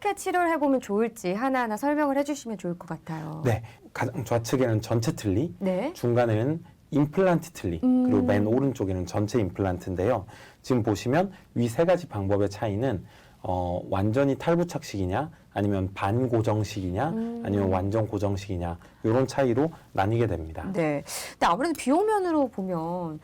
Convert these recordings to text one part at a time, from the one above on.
어떻게 치료를 해보면 좋을지 하나하나 설명을 해주시면 좋을 것 같아요. 네, 가장 좌측에는 전체 틀니, 네. 중간에는 임플란트 틀니, 그리고 맨 오른쪽에는 전체 임플란트인데요. 지금 보시면 위 세 가지 방법의 차이는 완전히 탈부착식이냐, 아니면 반고정식이냐, 아니면 완전 고정식이냐, 이런 차이로 나뉘게 됩니다. 네. 근데 아무래도 비용면으로 보면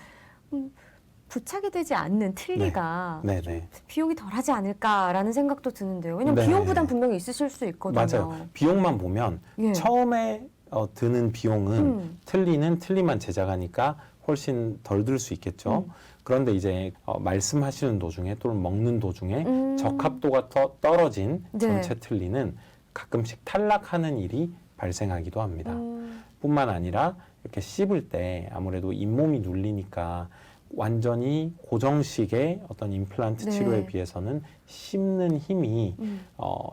부착이 되지 않는 틀니가 네, 네. 비용이 덜하지 않을까라는 생각도 드는데요. 왜냐면 네. 비용 부담 분명히 있으실 수 있거든요. 맞아요. 비용만 보면 예. 처음에 드는 비용은 틀니는 틀니만 제작하니까 훨씬 덜 들 수 있겠죠. 그런데 이제 말씀하시는 도중에 또는 먹는 도중에 적합도가 떨어진 네. 전체 틀니는 가끔씩 탈락하는 일이 발생하기도 합니다. 뿐만 아니라 이렇게 씹을 때 아무래도 잇몸이 눌리니까 완전히 고정식의 어떤 임플란트 네. 치료에 비해서는 씹는 힘이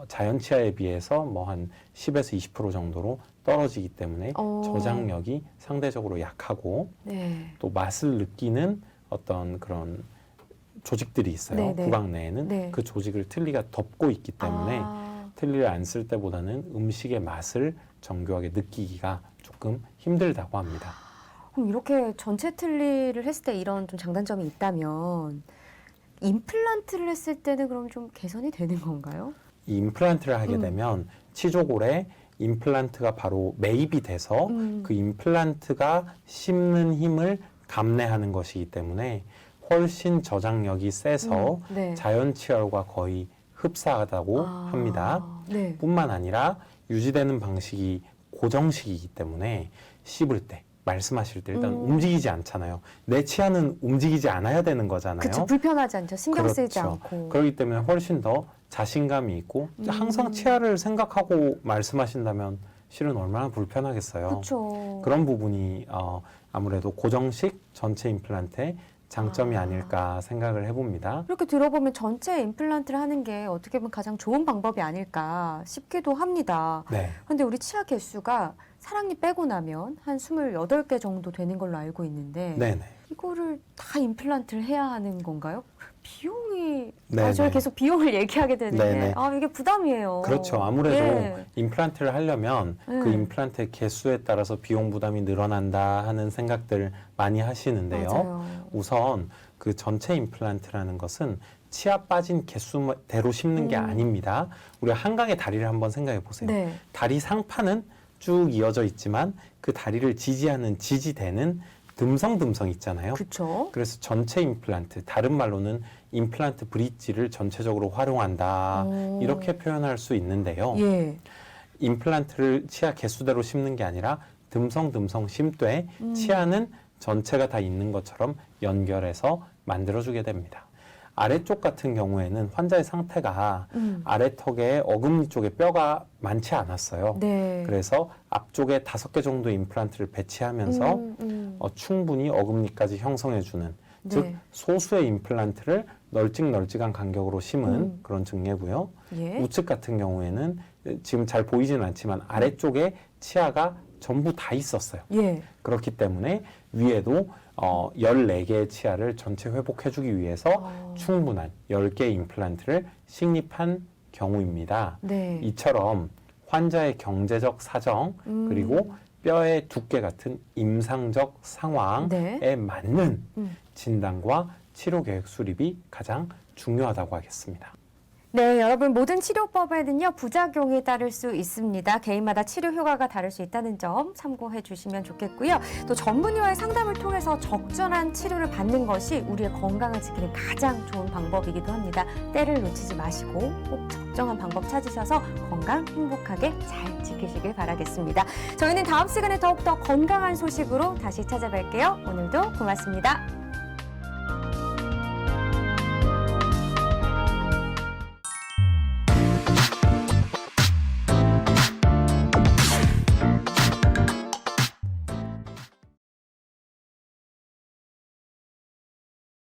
자연 치아에 비해서 뭐 한 10에서 20% 정도로 떨어지기 때문에 저장력이 상대적으로 약하고 네. 또 맛을 느끼는 어떤 그런 조직들이 있어요. 네, 네. 구강 내에는 네. 그 조직을 틀니가 덮고 있기 때문에 틀니를 안 쓸 때보다는 음식의 맛을 정교하게 느끼기가 조금 힘들다고 합니다. 그럼 이렇게 전체 틀니를 했을 때 이런 좀 장단점이 있다면 임플란트를 했을 때는 그럼 좀 개선이 되는 건가요? 이 임플란트를 하게 되면 치조골에 임플란트가 바로 매입이 돼서 그 임플란트가 씹는 힘을 감내하는 것이기 때문에 훨씬 저장력이 세서 네. 자연 치열과 거의 흡사하다고 합니다. 네. 뿐만 아니라 유지되는 방식이 고정식이기 때문에 씹을 때 말씀하실 때 일단 움직이지 않잖아요. 내 치아는 움직이지 않아야 되는 거잖아요. 그렇죠. 불편하지 않죠. 신경 쓰이지 그렇죠. 않고. 그렇기 때문에 훨씬 더 자신감이 있고 항상 치아를 생각하고 말씀하신다면 실은 얼마나 불편하겠어요. 그렇죠. 그런 부분이 아무래도 고정식 전체 임플란트의 장점이 아닐까 생각을 해봅니다. 이렇게 들어보면 전체 임플란트를 하는 게 어떻게 보면 가장 좋은 방법이 아닐까 싶기도 합니다. 네. 그런데 우리 치아 개수가 사랑니 빼고 나면 한 28개 정도 되는 걸로 알고 있는데 네네. 이거를 다 임플란트를 해야 하는 건가요? 비용이 네네. 저희 계속 비용을 얘기하게 되는데 네네. 이게 부담이에요. 그렇죠. 아무래도 예. 임플란트를 하려면 그 임플란트의 개수에 따라서 비용 부담이 늘어난다 하는 생각들 많이 하시는데요. 맞아요. 우선 그 전체 임플란트라는 것은 치아 빠진 개수대로 씹는 게 아닙니다. 우리가 한강의 다리를 한번 생각해 보세요. 네. 다리 상판은 쭉 이어져 있지만 그 다리를 지지하는 지지대는 듬성듬성 있잖아요. 그렇죠. 그래서 전체 임플란트, 다른 말로는 임플란트 브릿지를 전체적으로 활용한다. 이렇게 표현할 수 있는데요. 예. 임플란트를 치아 개수대로 씹는 게 아니라 듬성듬성 심되 치아는 전체가 다 있는 것처럼 연결해서 만들어주게 됩니다. 아래쪽 같은 경우에는 환자의 상태가 아래턱에 어금니 쪽에 뼈가 많지 않았어요. 네. 그래서 앞쪽에 5개 정도의 임플란트를 배치하면서 충분히 어금니까지 형성해주는 네. 즉 소수의 임플란트를 널찍널찍한 간격으로 심은 그런 증례고요. 예. 우측 같은 경우에는 지금 잘 보이지는 않지만 아래쪽에 치아가 전부 다 있었어요. 예. 그렇기 때문에 위에도 14개의 치아를 전체 회복해주기 위해서 충분한 10개의 임플란트를 식립한 경우입니다. 네. 이처럼 환자의 경제적 사정 그리고 뼈의 두께 같은 임상적 상황에 네. 맞는 진단과 치료 계획 수립이 가장 중요하다고 하겠습니다. 네, 여러분 모든 치료법에는요 부작용이 따를 수 있습니다. 개인마다 치료 효과가 다를 수 있다는 점 참고해 주시면 좋겠고요. 또 전문의와의 상담을 통해서 적절한 치료를 받는 것이 우리의 건강을 지키는 가장 좋은 방법이기도 합니다. 때를 놓치지 마시고 꼭 적정한 방법 찾으셔서 건강 행복하게 잘 지키시길 바라겠습니다. 저희는 다음 시간에 더욱더 건강한 소식으로 다시 찾아뵐게요. 오늘도 고맙습니다.